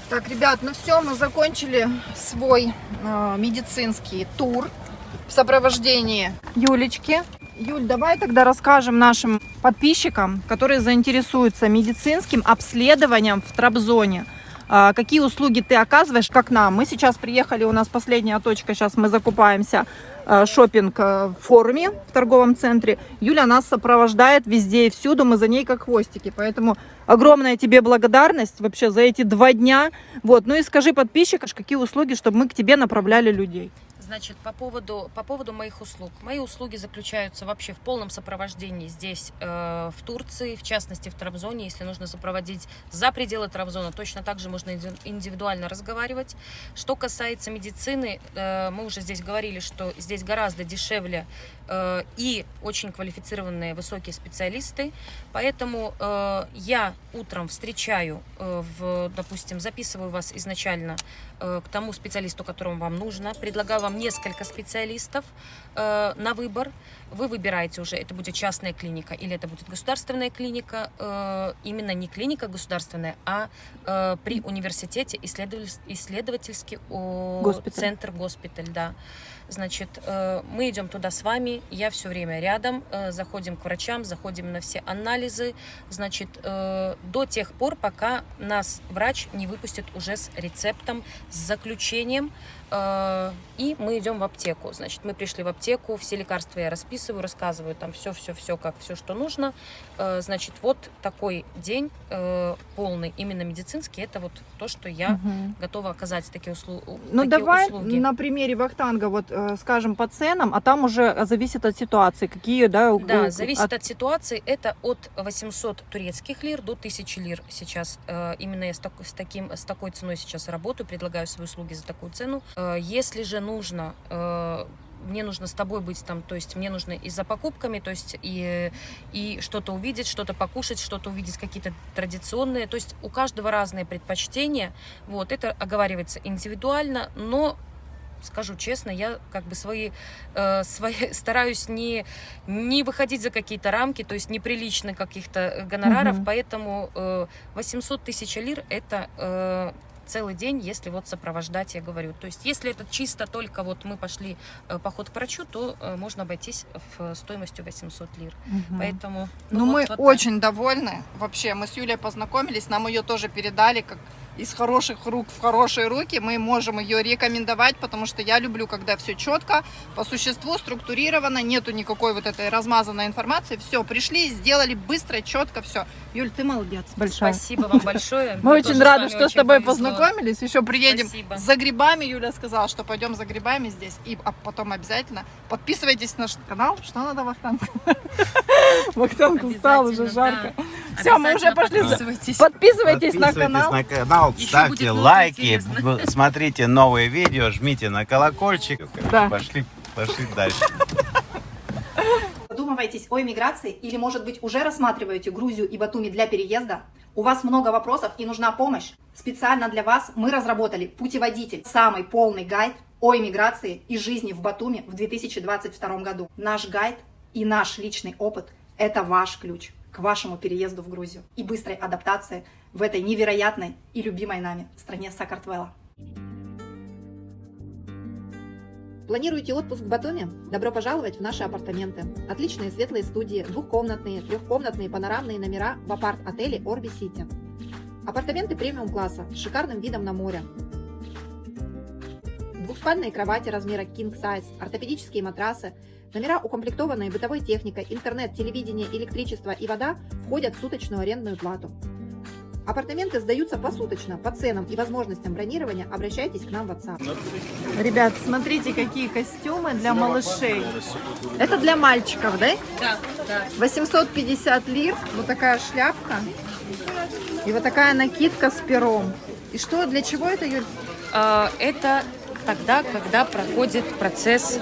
Так, ребят, ну все, мы закончили свой медицинский тур в сопровождении Юлечки. Юль, давай тогда расскажем нашим подписчикам, которые заинтересуются медицинским обследованием в Трабзоне. Какие услуги ты оказываешь, как нам? Мы сейчас приехали, у нас последняя точка, сейчас мы закупаемся шопинг в форуме в торговом центре. Юля нас сопровождает везде и всюду, мы за ней как хвостики, поэтому огромная тебе благодарность вообще за эти 2 дня. Вот, ну и скажи подписчикам, какие услуги, чтобы мы к тебе направляли людей. Значит, по поводу моих услуг. Мои услуги заключаются вообще в полном сопровождении здесь, в Турции, в частности в Трабзоне. Если нужно сопроводить за пределы Трабзона, точно так же можно индивидуально разговаривать. Что касается медицины, мы уже здесь говорили, что здесь гораздо дешевле и очень квалифицированные высокие специалисты. Поэтому я утром встречаю, допустим, записываю вас изначально к тому специалисту, которому вам нужно, предлагаю вам несколько специалистов на выбор. Вы выбираете уже, это будет частная клиника или это будет государственная клиника, именно не клиника государственная, а при университете исследовательский центр госпиталь, да. Значит, мы идем туда с вами, я все время рядом, заходим к врачам, заходим на все анализы, значит, до тех пор, пока нас врач не выпустит уже с рецептом, с заключением, и мы идем в аптеку. Значит, мы пришли в аптеку, все лекарства я расписываю, рассказываю там все, как все, что нужно. Значит, вот такой день полный, именно медицинский, это вот то, что я готова оказать, такие услуги. Ну давай на примере Вахтанга вот скажем по ценам, а там уже зависит от ситуации, какие, да? Да, зависит от ситуации, это от 800 турецких лир до 1000 лир сейчас. Именно я с такой ценой сейчас работаю, предлагаю свои услуги за такую цену. Если же нужно, мне нужно с тобой быть там, то есть мне нужно и за покупками, то есть и что-то увидеть, что-то покушать, что-то увидеть, какие-то традиционные, то есть у каждого разные предпочтения, вот, это оговаривается индивидуально, но скажу честно, я как бы свои стараюсь не выходить за какие-то рамки, то есть неприличных каких-то гонораров, поэтому 800 тысяч лир это целый день, если вот сопровождать, я говорю. То есть, если это чисто только вот мы пошли поход к врачу, то можно обойтись в стоимостью 800 лир. Поэтому... Ну, мы очень довольны. Вообще, мы с Юлей познакомились, нам ее тоже передали как из хороших рук в хорошие руки. Мы можем ее рекомендовать, потому что я люблю, когда все четко, по существу, структурировано, нету никакой вот этой размазанной информации. Все, пришли, сделали быстро, четко, все. Юль, ты молодец. Большая. Спасибо вам большое. Мы очень рады, что с тобой познакомились. Еще приедем за грибами. Юля сказала, что пойдем за грибами здесь. И потом обязательно подписывайтесь на наш канал. Что надо Вахтангу? Вахтангу устал, уже жарко. Все, мы уже пошли. Подписывайтесь на канал. Ставьте лайки, смотрите новые видео, жмите на колокольчик. Да. Пошли дальше. Задумываетесь о эмиграции или, может быть, уже рассматриваете Грузию и Батуми для переезда? У вас много вопросов и нужна помощь? Специально для вас мы разработали путеводитель, самый полный гайд о эмиграции и жизни в Батуми в 2022 году. Наш гайд и наш личный опыт – это ваш ключ к вашему переезду в Грузию и быстрой адаптации в этой невероятной и любимой нами стране Сакартвело. Планируете отпуск в Батуми? Добро пожаловать в наши апартаменты. Отличные светлые студии, двухкомнатные, трехкомнатные панорамные номера в апарт-отеле Орби Сити. Апартаменты премиум-класса с шикарным видом на море. Двухспальные кровати размера King Size, ортопедические матрасы, номера, укомплектованные бытовой техникой, интернет, телевидение, электричество и вода входят в суточную арендную плату. Апартаменты сдаются посуточно, по ценам и возможностям бронирования обращайтесь к нам в WhatsApp. Ребят, смотрите, какие костюмы для малышей. Это для мальчиков, да? Да, да. 850 лир, вот такая шляпка и вот такая накидка с пером. И что, для чего это, Юль? Это тогда, когда проходит процесс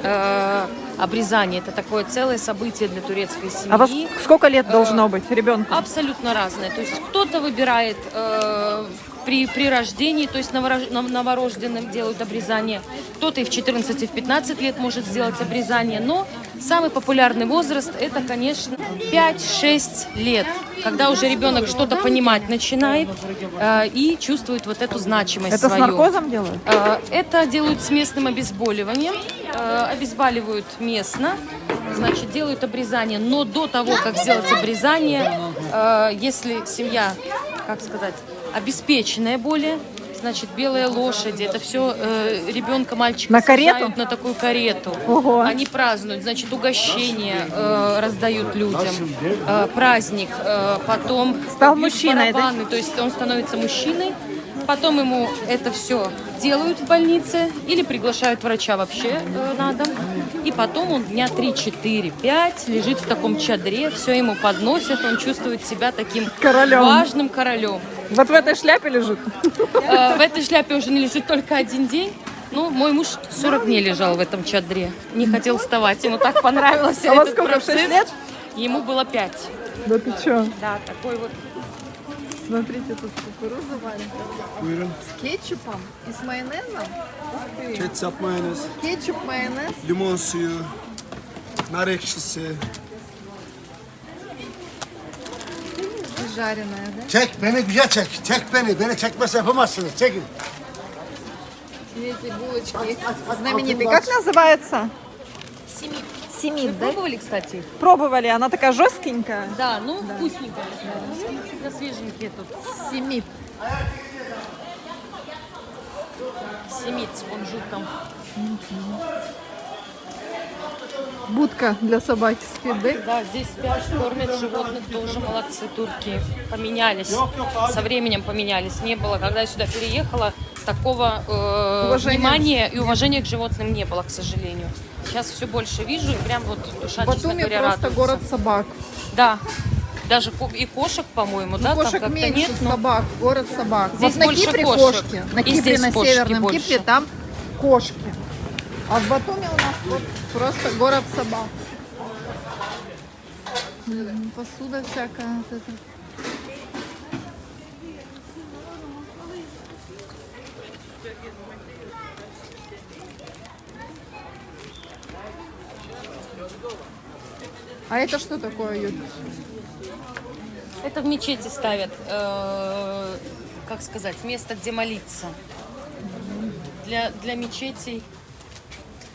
обрезания. Это такое целое событие для турецкой семьи. А вас сколько лет должно быть ребенку? Абсолютно разное. То есть кто-то выбирает при рождении, то есть новорожденным делают обрезание. Кто-то и в 14, и в 15 лет может сделать обрезание. Но самый популярный возраст это, конечно, 5-6 лет. когда уже ребенок что-то понимать начинает и чувствует вот эту значимость Это свою. с наркозом делают? Это делают с местным обезболиванием, обезболивают местно, значит, делают обрезание. Но до того, как сделать обрезание, если семья, как сказать, обеспеченная более, значит, белые лошади, это все ребенка, мальчика На карету? сажают на такую карету. Ого. Они празднуют, значит, угощения раздают людям, праздник, потом Стал бьют мужчиной, да? барабаны, то есть он становится мужчиной, потом ему это все делают в больнице или приглашают врача вообще на дом, и потом он дня 3, 4, 5 лежит в таком чадре, все ему подносят, он чувствует себя таким Королем. важным королем. Вот в этой шляпе лежит? В этой шляпе уже не лежит только один день. Ну, мой муж 40 дней лежал в этом чадре. Не хотел вставать. Ему так понравился А во этот сколько, в 6 процесс. лет? Ему было 5. Да ты чё? Да, такой вот. Смотрите, тут кукуруза варится. Buyurun. С кетчупом и с майонезом. Ух ты. Ketçap, mayonez, Кетчуп, майонез. limon suyu, nar ekşisi. И жареная, да? Çek beni güzel çek. Çek beni. Beni çekmezse yapamazsınız. Çekin. И эти булочки знаменитые. Как называется? Семит. Семит, да? Пробовали, кстати? Пробовали, она такая жесткенькая. Да, ну, вкусненько. На свеженькие тут. Семит. Семит с кунжутом. Будка для собаки спит, да? Да, здесь спят, кормят животных, тоже молодцы турки. Поменялись, со временем поменялись. Не было, когда я сюда переехала, такого Уважения. внимания и уважения к животным не было, к сожалению. Сейчас все больше вижу, и прям вот душа, честно Батуми говоря, просто радуется. город собак. Да, даже и кошек, по-моему, да, там Кошек как-то меньше, нет, но собак, город собак. Здесь Вот на больше Кипре кошек. кошки, на И Кипре, здесь на кошки Северном больше. Кипре там кошки. А в Батуми у нас вот просто город собак. Посуда всякая. Вот эта. А это что такое, Юль? это в мечети ставят, как сказать, место, где молиться. Для мечетей,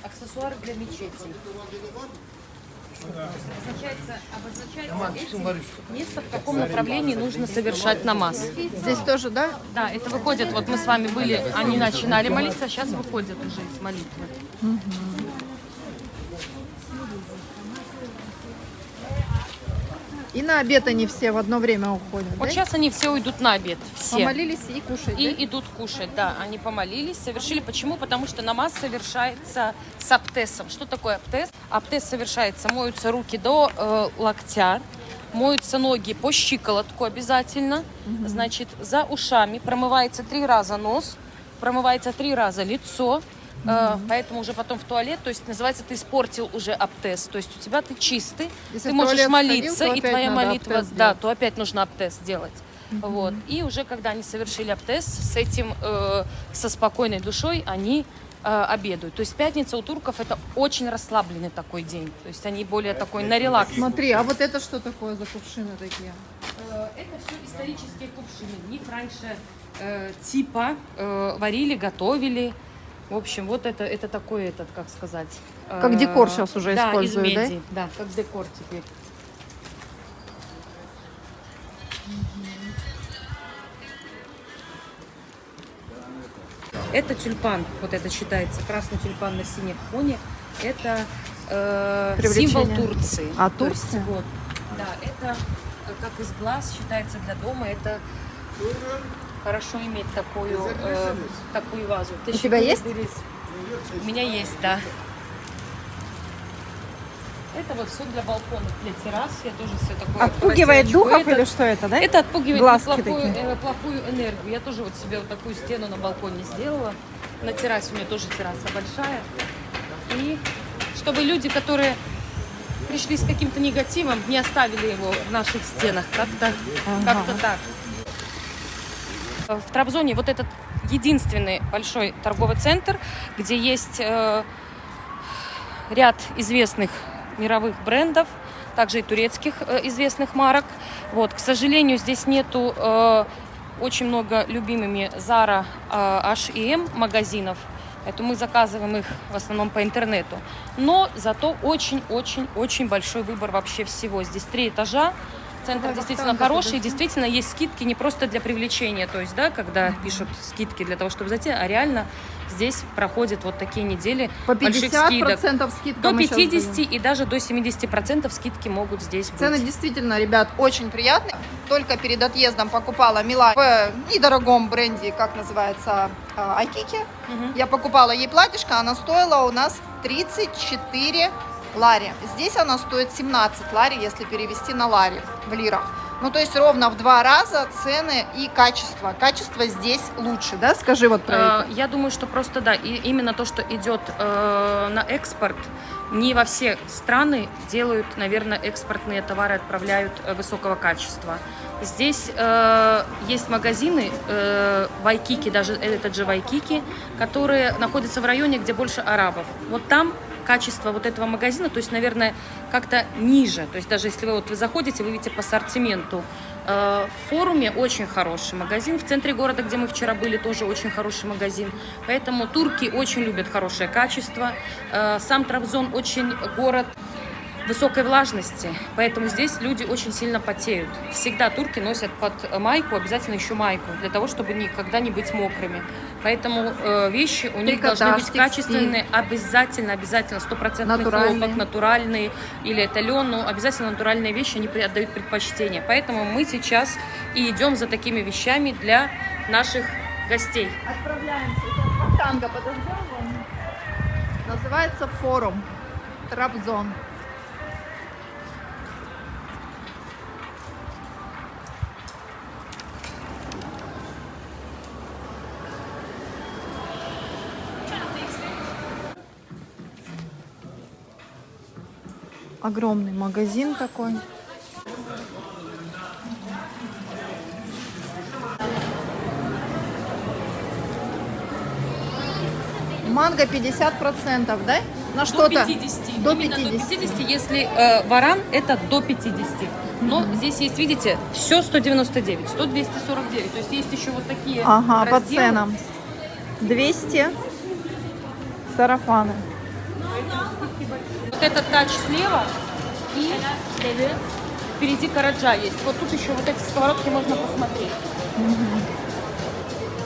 аксессуары для мечетей. Обозначается этим место, в каком направлении нужно совершать намаз. Здесь тоже, да? Да, это выходит, вот мы с вами были, они начинали молиться, а сейчас выходят уже из молитвы. И на обед они все в одно время уходят, Вот да? сейчас они все уйдут на обед, все. Помолились и кушать, И да? идут кушать, да. Они помолились, совершили. Почему? Потому что намаз совершается с аптесом. Что такое аптес? Аптес совершается, моются руки до локтя, моются ноги по щиколотку обязательно. Значит, за ушами промывается 3 раза нос, промывается 3 раза лицо. Поэтому уже потом в туалет, то есть называется, ты испортил уже аптес, то есть у тебя ты чистый, Если ты в можешь туалет молиться, сходил, то и опять твоя надо молитва, аптез да, делать. то опять нужно аптез делать. Вот. И уже когда они совершили аптез, с этим, со спокойной душой они обедают. То есть пятница у турков это очень расслабленный такой день, то есть они более такой на релакс. Смотри, а вот это что такое за кувшины такие? Это все исторические кувшины. В них раньше типа варили, готовили. В общем, вот это такой этот, как сказать... Как декор сейчас уже да, используют, из да? меди, да? Как декор теперь. Это тюльпан, вот это считается, красный тюльпан на синем фоне. Это символ Привлечение. Турции. А, То есть, Турция? вот, да, это как из глаз считается для дома. Это хорошо иметь такую вазу. У тебя есть? У меня есть, да. Это вот все для балконов, для террас. Я тоже все такое. Отпугивает красивочку. духов Это- или что это, да? Это отпугивает Глазки плохую, такие. плохую энергию. Я тоже вот себе вот такую стену на балконе сделала. На террасе у меня тоже терраса большая. И чтобы люди, которые пришли с каким-то негативом, не оставили его в наших стенах. Как-то так. В Трабзоне вот этот единственный большой торговый центр, где есть ряд известных мировых брендов. также и турецких известных марок. Вот, к сожалению, здесь нету очень много любимыми Zara, H&M магазинов. Это мы заказываем их в основном по интернету. Но зато очень-очень-очень большой выбор вообще всего. Здесь 3 этажа. Центр действительно хороший, действительно есть скидки не просто для привлечения, то есть, да, когда пишут скидки для того, чтобы зайти, а реально здесь проходят вот такие недели По больших скидок. 50% скидка До мы щас 50 даем. и даже до 70% скидки могут здесь быть. Цены действительно, ребят, очень приятные. Только перед отъездом покупала Мила в недорогом бренде, как называется, Айкики. Я покупала ей платьишко, она стоила у нас 34 лари. Здесь она стоит 17 лари, если перевести на лари в лирах. Ну, то есть ровно в 2 раза цены и качество. Качество здесь лучше, да? Скажи вот про это. Я думаю, что просто, да, и именно то, что идет на экспорт, не во все страны делают, наверное, экспортные товары, отправляют высокого качества. Здесь есть магазины Вайкики, даже этот же Вайкики, которые находятся в районе, где больше арабов. Вот там качество вот этого магазина, то есть, наверное, как-то ниже. То есть даже если вы заходите, вы видите по ассортименту. В форуме очень хороший магазин. В центре города, где мы вчера были, тоже очень хороший магазин. Поэтому турки очень любят хорошее качество. Сам Трабзон очень город высокой влажности, поэтому здесь люди очень сильно потеют. Всегда турки носят под майку обязательно еще майку, для того, чтобы никогда не быть мокрыми. Поэтому вещи у них должны быть качественные, обязательно, 100% хлопок, натуральные, или это лен, но обязательно натуральные вещи, они отдают предпочтение. Поэтому мы сейчас и идем за такими вещами для наших гостей. Отправляемся. Сейчас танго подождем. Называется форум Трабзон. Огромный магазин такой. Манго 50%, да? На что-то? До 50. До Именно 50. до 50. Если варан, это до 50. Но здесь есть, видите, все 199, 100, 249. То есть есть еще вот такие Ага, по разделы. ценам. 200 сарафаны. Вот этот тач слева и впереди Караджа есть. Вот тут еще вот эти сковородки можно посмотреть.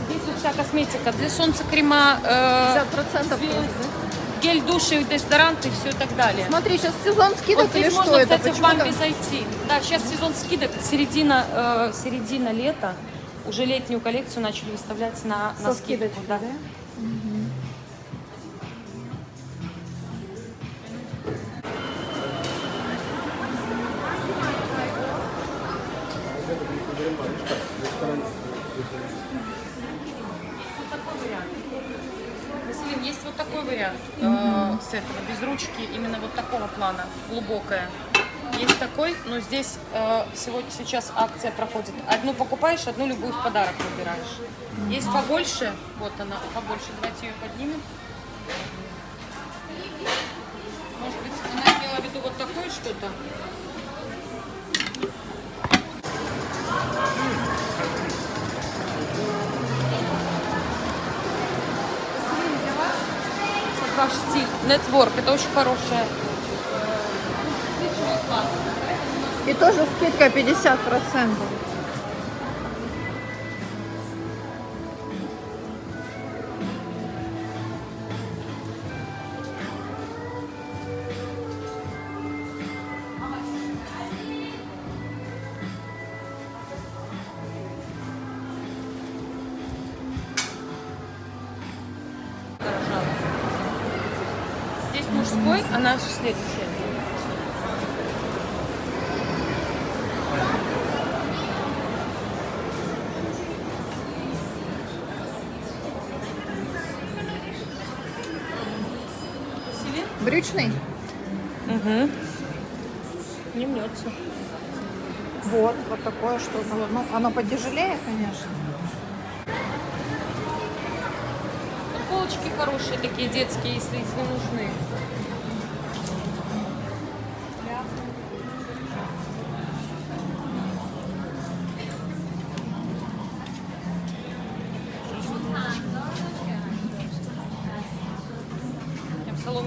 Здесь вот вся косметика для солнца, крема, 50% гель души, дезодоранты, все и так далее. Смотри, сейчас сезон скидок Вот или здесь что можно, это? кстати, в Почему Бамби так? зайти. Да, сейчас сезон скидок, середина лета. Уже летнюю коллекцию начали выставлять на Со скидку. скидочкой, Да. да? Василин, есть вот такой вариант с этого, без ручки, именно вот такого плана, глубокая. Есть такой, но здесь сейчас акция проходит. Одну покупаешь, одну любую в подарок выбираешь. Есть побольше, вот она, побольше, давайте ее поднимем. Может быть, она имела в виду вот такое что-то? Ваш стиль, нетворк, это очень хорошая. И тоже скидка 50%. Здесь мужской, а наш следующий. Брючный? Угу. Не мнется. Вот такое что-то. Ну, оно потяжелее, конечно. Полочки хорошие такие, детские, если нужны.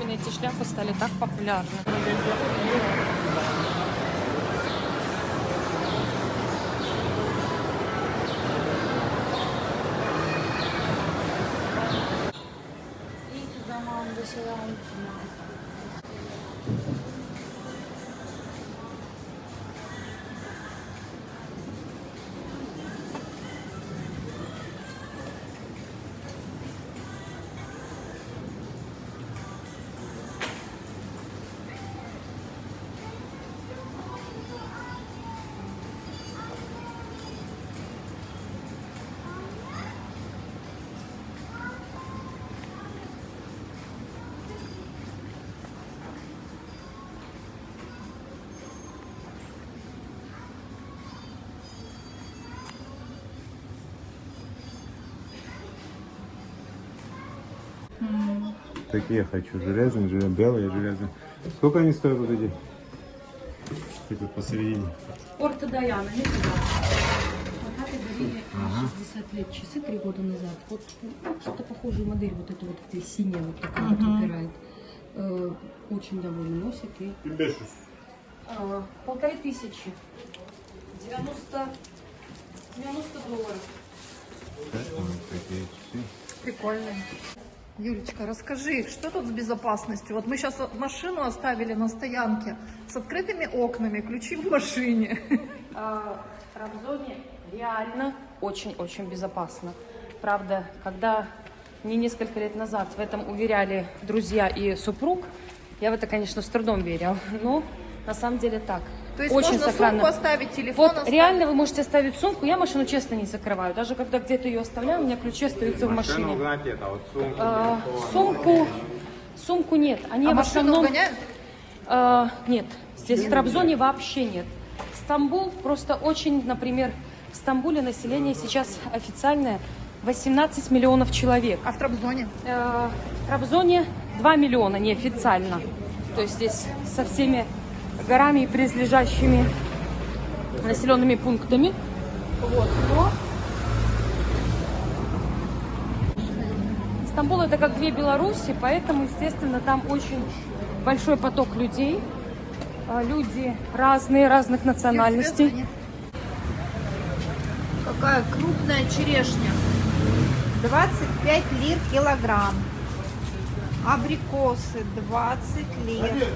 именно эти шляпы стали так популярны. Такие хочу, железные, белые, железные. Сколько они стоят вот эти? Тут посередине. Порто Даяна, не туда. Вот так и дарили 60 лет, часы 3 года назад. Вот что-то похожую модель, вот эту вот, где синяя вот такая вот упирает. Очень довольны носят и... 1500. 90 долларов. Такие часы. Прикольные. Юлечка, расскажи, что тут с безопасностью? Вот мы сейчас машину оставили на стоянке с открытыми окнами, ключи в машине. В Трабзоне реально очень-очень безопасно. Правда, когда мне несколько лет назад в этом уверяли друзья и супруг, я в это, конечно, с трудом верил, но на самом деле так. То есть очень можно сохранно. сумку оставить, телефон Вот оставить? реально вы можете оставить сумку, я машину честно не закрываю. Даже когда где-то ее оставляю, у меня ключи остаются в машине. Угнать это, вот сумку, Сумку нет. Они А в машину основном... угоняют? Нет, здесь в Трабзоне вообще нет. Стамбул просто очень, например, в Стамбуле население сейчас официальное 18 миллионов человек. А в Трабзоне? В Трабзоне 2 миллиона неофициально. То есть здесь со всеми горами и близлежащими населенными пунктами. Вот. Но Стамбул это как две Беларуси, поэтому, естественно, там очень большой поток людей. Люди разные, разных национальностей. Какая крупная черешня. 25 лир килограмм. Абрикосы 20 лир.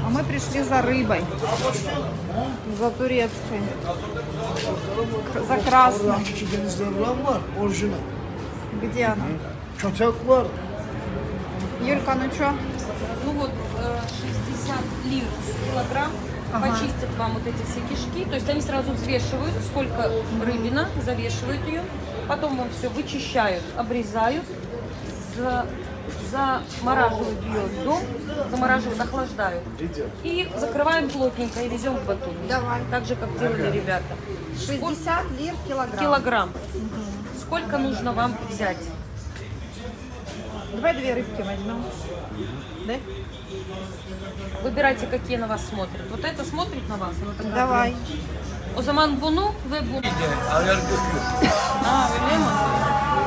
А мы пришли за рыбой. За турецкой. За красной. Rakçı denizler olan var, orijinal. Где она? Kötek var. Юлька, ну что? Ну вот 60 лир килограмм. Ага. Почистят вам вот эти все кишки. То есть они сразу взвешивают, сколько рыбина, завешивают ее. Потом вам все вычищают, обрезают, замораживают ее до, замораживают, охлаждают. И закрываем плотненько и везем в Батум. Давай. Так же, как делали ребята. 60 лир килограмм. Килограмм. Сколько нужно вам взять? Давай 2 рыбки возьмем. Да? Выбирайте, какие на вас смотрят. Вот это смотрит на вас? Она такая, Давай. O zaman bunu ve bunu. Öyle mi?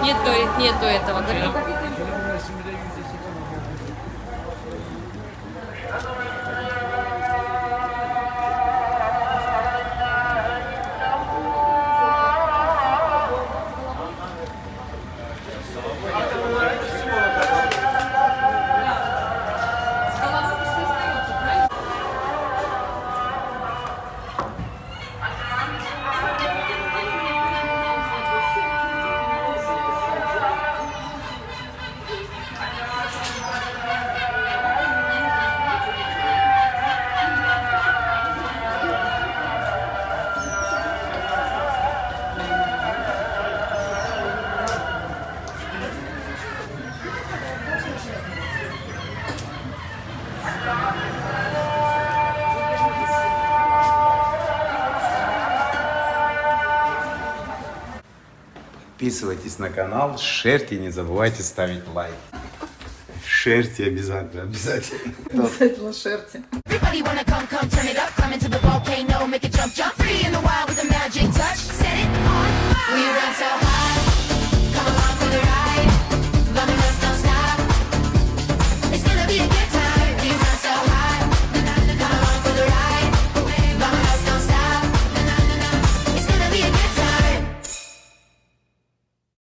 Niyet этого. Говорю, с головой пусть остается, правильно? Подписывайтесь на канал, шерьте, не забывайте ставить лайк. Шерьте обязательно, обязательно. Обязательно шерти. Everybody wanna come, turn it up, climb into the volcano, make it jump, jump, free in the wild with the magic touch. Set it on